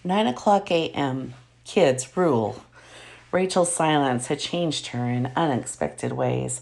9 o'clock a.m. Kids rule. Rachel's silence had changed her in unexpected ways.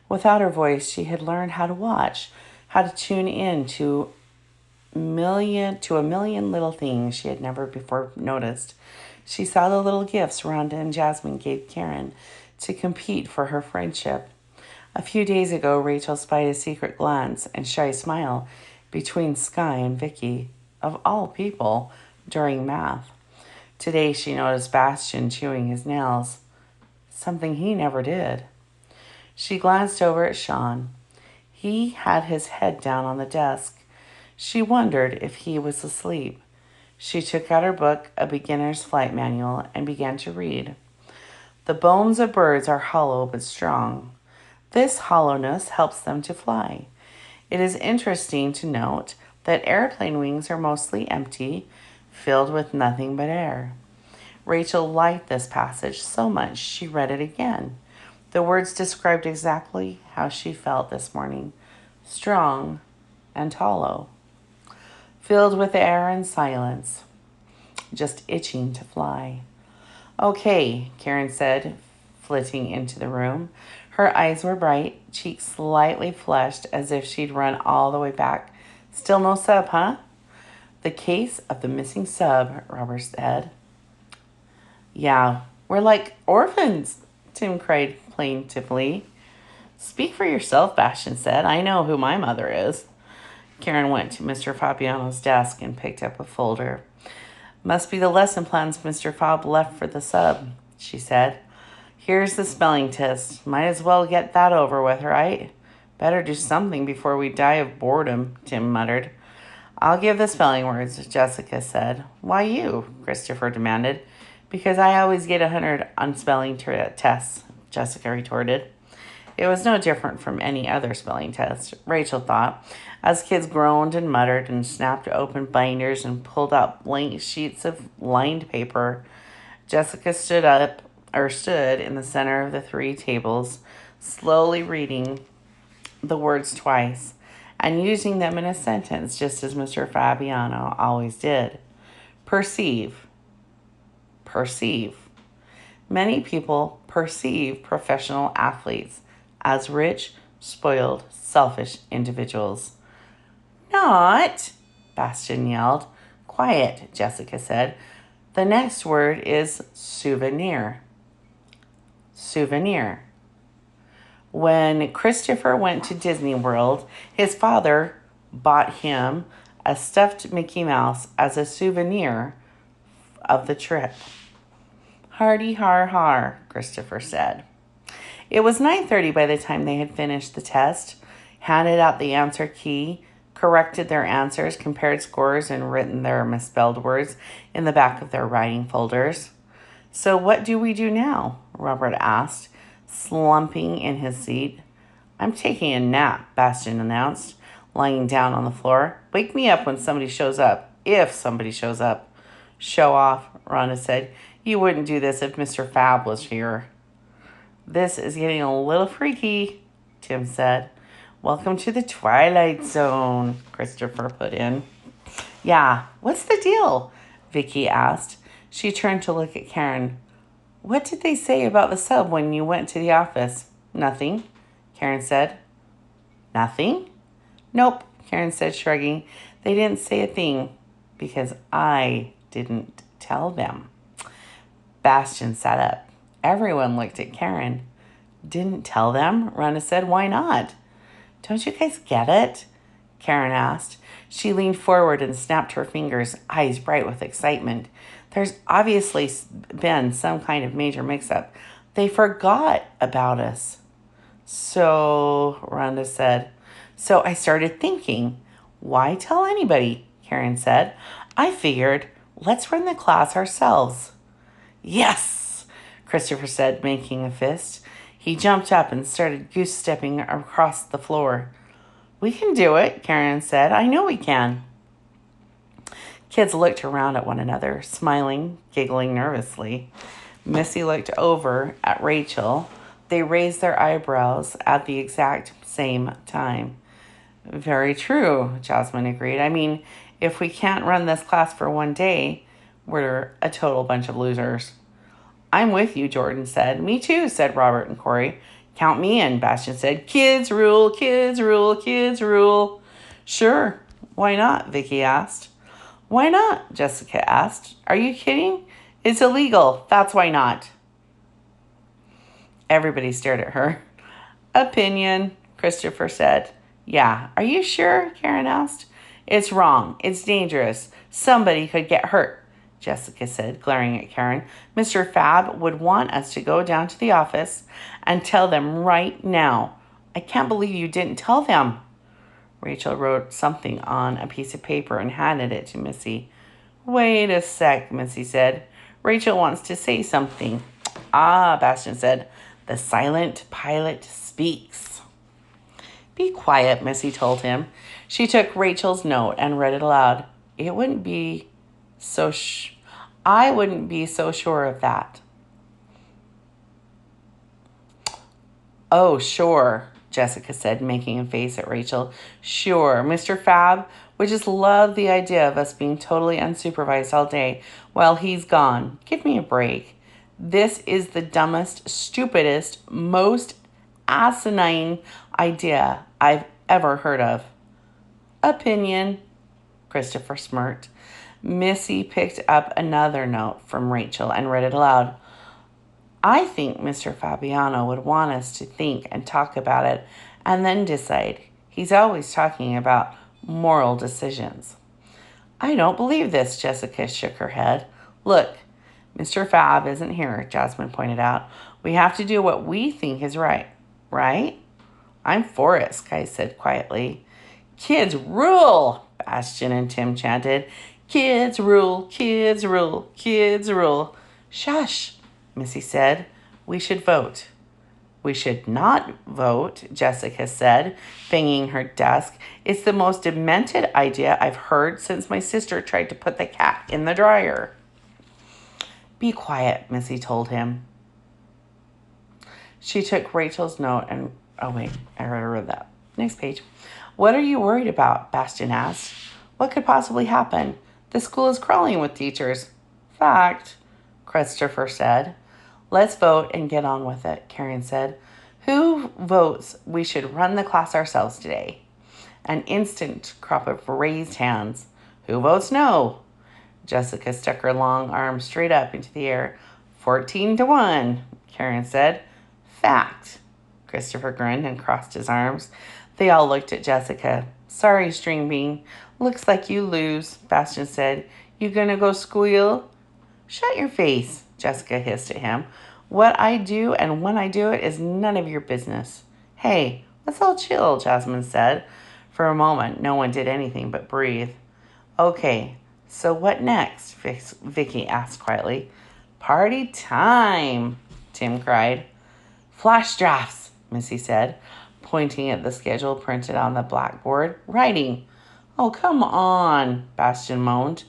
Without her voice, she had learned how to watch, how to tune in to a million little things she had never before noticed. She saw the little gifts Rhonda and Jasmine gave Karen to compete for her friendship. A few days ago, Rachel spied a secret glance and shy smile between Sky and Vicky, of all people, during math. Today she noticed Bastian chewing his nails, something he never did. She glanced over at Sean. He had his head down on the desk. She wondered if he was asleep. She took out her book, A Beginner's Flight Manual, and began to read. The bones of birds are hollow but strong. This hollowness helps them to fly. It is interesting to note that airplane wings are mostly empty, filled with nothing but air. Rachel liked this passage so much she read it again. The words described exactly how she felt this morning: strong and hollow, filled with air and silence, just itching to fly. Okay, Karen said, flitting into the room. Her eyes were bright, cheeks slightly flushed as if she'd run all the way back. Still no sub, huh? The case of the missing sub, Robert said. Yeah, we're like orphans, Tim cried plaintively. Speak for yourself, Bastian said. I know who my mother is. Karen went to Mr. Fabiano's desk and picked up a folder. Must be the lesson plans Mr. Fab left for the sub, she said. Here's the spelling test. Might as well get that over with, right? Better do something before we die of boredom, Tim muttered. I'll give the spelling words, Jessica said. Why you? Christopher demanded. Because I always get 100 on spelling tests, Jessica retorted. It was no different from any other spelling test, Rachel thought, as kids groaned and muttered and snapped open binders and pulled out blank sheets of lined paper. Jessica stood in the center of the three tables, slowly reading the words twice and using them in a sentence just as Mr. Fabiano always did. Perceive. Perceive. Many people perceive professional athletes as rich, spoiled, selfish individuals. Not, Bastian yelled. Quiet, Jessica said. The next word is souvenir. Souvenir. When Christopher went to Disney World, his father bought him a stuffed Mickey Mouse as a souvenir of the trip. Hardy har har, Christopher said. It was 9:30 by the time they had finished the test, handed out the answer key, corrected their answers, compared scores, and written their misspelled words in the back of their writing folders. So what do we do now? Robert asked, slumping in his seat. I'm taking a nap, Bastian announced, lying down on the floor. Wake me up when somebody shows up, if somebody shows up. Show off, Rhonda said. You wouldn't do this if Mr. Fab was here. This is getting a little freaky, Tim said. Welcome to the Twilight Zone, Christopher put in. Yeah, what's the deal? Vicky asked. She turned to look at Karen. What did they say about the sub when you went to the office? Nothing, Karen said. Nothing? Nope, Karen said, shrugging. They didn't say a thing because I didn't tell them. Bastian sat up. Everyone looked at Karen. Didn't tell them? Rhonda said. Why not? Don't you guys get it? Karen asked. She leaned forward and snapped her fingers, eyes bright with excitement. There's obviously been some kind of major mix-up. They forgot about us. So, Rhonda said. So I started thinking, why tell anybody? Karen said. I figured, let's run the class ourselves. Yes, Christopher said, making a fist. He jumped up and started goose-stepping across the floor. We can do it, Karen said. I know we can. Kids looked around at one another, smiling, giggling nervously. Missy looked over at Rachel. They raised their eyebrows at the exact same time. Very true, Jasmine agreed. I mean, if we can't run this class for one day, We're a total bunch of losers. I'm with you, Jordan said. Me too, said Robert and Corey. Count me in, Bastian said. Kids rule, kids rule, kids rule. Sure, why not? Vicky asked. Why not? Jessica asked. Are you kidding? It's illegal. That's why not. Everybody stared at her. Opinion, Christopher said. Yeah, are you sure? Karen asked. It's wrong. It's dangerous. Somebody could get hurt, Jessica said, glaring at Karen. Mr. Fab would want us to go down to the office and tell them right now. I can't believe you didn't tell them. Rachel wrote something on a piece of paper and handed it to Missy. Wait a sec, Missy said. Rachel wants to say something. Ah, Bastian said. The silent pilot speaks. Be quiet, Missy told him. She took Rachel's note and read it aloud. I wouldn't be so sure of that. Oh, sure, Jessica said, making a face at Rachel. Sure, Mr. Fab would just love the idea of us being totally unsupervised all day while he's gone. Give me a break. This is the dumbest, stupidest, most asinine idea I've ever heard of. Opinion, Christopher smirked. Missy picked up another note from Rachel and read it aloud. I think Mr. Fabiano would want us to think and talk about it and then decide. He's always talking about moral decisions. I don't believe this, Jessica shook her head. Look, Mr. Fab isn't here, Jasmine pointed out. We have to do what we think is right, right? I'm for it, Sky said quietly. Kids rule, Bastian and Tim chanted. Kids rule, kids rule, kids rule. Shush, Missy said. We should vote. We should not vote, Jessica said, banging her desk. It's the most demented idea I've heard since my sister tried to put the cat in the dryer. Be quiet, Missy told him. She took Rachel's note and... Oh, wait, I already read that. Next page. What are you worried about? Bastian asked. What could possibly happen? The school is crawling with teachers. Fact, Christopher said. Let's vote and get on with it, Karen said. Who votes we should run the class ourselves today? An instant crop of raised hands. Who votes no? Jessica stuck her long arm straight up into the air. 14-1, Karen said. Fact. Christopher grinned and crossed his arms. They all looked at Jessica. Sorry, String Bean. Looks like you lose, Bastian said. You gonna go squeal? Shut your face, Jessica hissed at him. What I do and when I do it is none of your business. Hey, let's all chill, Jasmine said. For a moment, no one did anything but breathe. Okay, so what next? Vicky asked quietly. Party time, Tim cried. Flash drafts, Missy said, pointing at the schedule printed on the blackboard. Writing. Oh, come on, Bastian moaned.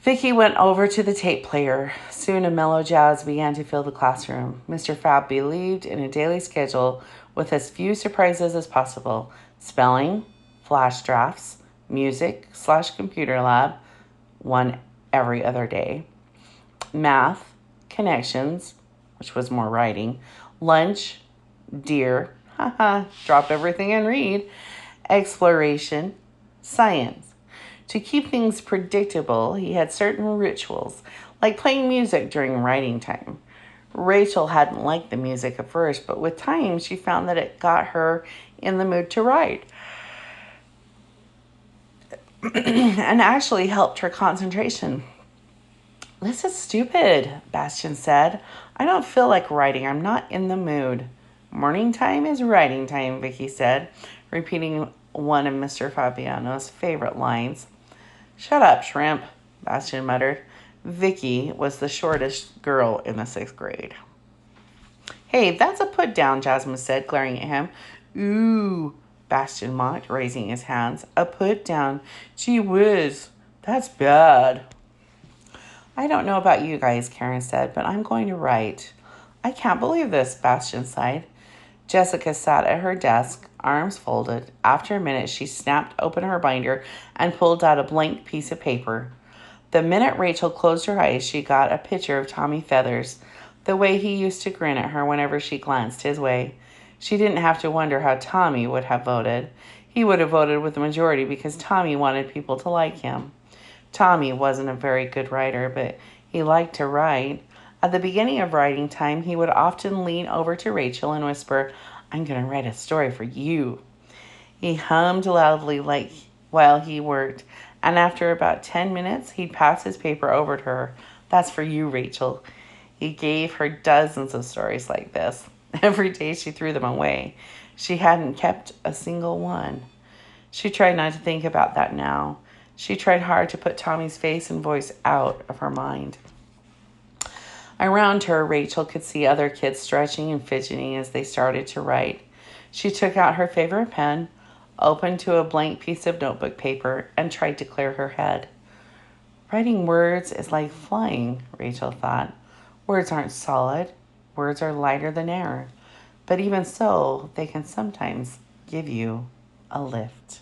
Vicky went over to the tape player. Soon a mellow jazz began to fill the classroom. Mr. Fab believed in a daily schedule with as few surprises as possible. Spelling, flash drafts, music/computer lab, one every other day. Math, connections, which was more writing. Lunch, deer, drop everything and read. Exploration, science. To keep things predictable, he had certain rituals, like playing music during writing time. Rachel hadn't liked the music at first, but with time, she found that it got her in the mood to write and actually helped her concentration. This is stupid, Bastian said. I don't feel like writing. I'm not in the mood. Morning time is writing time, Vicky said, repeating one of Mr. Fabiano's favorite lines. Shut up, shrimp, Bastian muttered. Vicky was the shortest girl in the 6th grade. Hey, that's a put down, Jasmine said, glaring at him. Ooh, Bastian mocked, raising his hands. A put down. Gee whiz, that's bad. I don't know about you guys, Karen said, but I'm going to write. I can't believe this, Bastian sighed. Jessica sat at her desk, arms folded. After a minute, she snapped open her binder and pulled out a blank piece of paper. The minute Rachel closed her eyes, she got a picture of Tommy Feathers, the way he used to grin at her whenever she glanced his way. She didn't have to wonder how Tommy would have voted. He would have voted with the majority because Tommy wanted people to like him. Tommy wasn't a very good writer, but he liked to write. At the beginning of writing time, he would often lean over to Rachel and whisper, "I'm going to write a story for you." He hummed loudly while he worked, and after about 10 minutes, he'd pass his paper over to her. "That's for you, Rachel." He gave her dozens of stories like this. Every day she threw them away. She hadn't kept a single one. She tried not to think about that now. She tried hard to put Tommy's face and voice out of her mind. Around her, Rachel could see other kids stretching and fidgeting as they started to write. She took out her favorite pen, opened to a blank piece of notebook paper, and tried to clear her head. Writing words is like flying, Rachel thought. Words aren't solid. Words are lighter than air. But even so, they can sometimes give you a lift.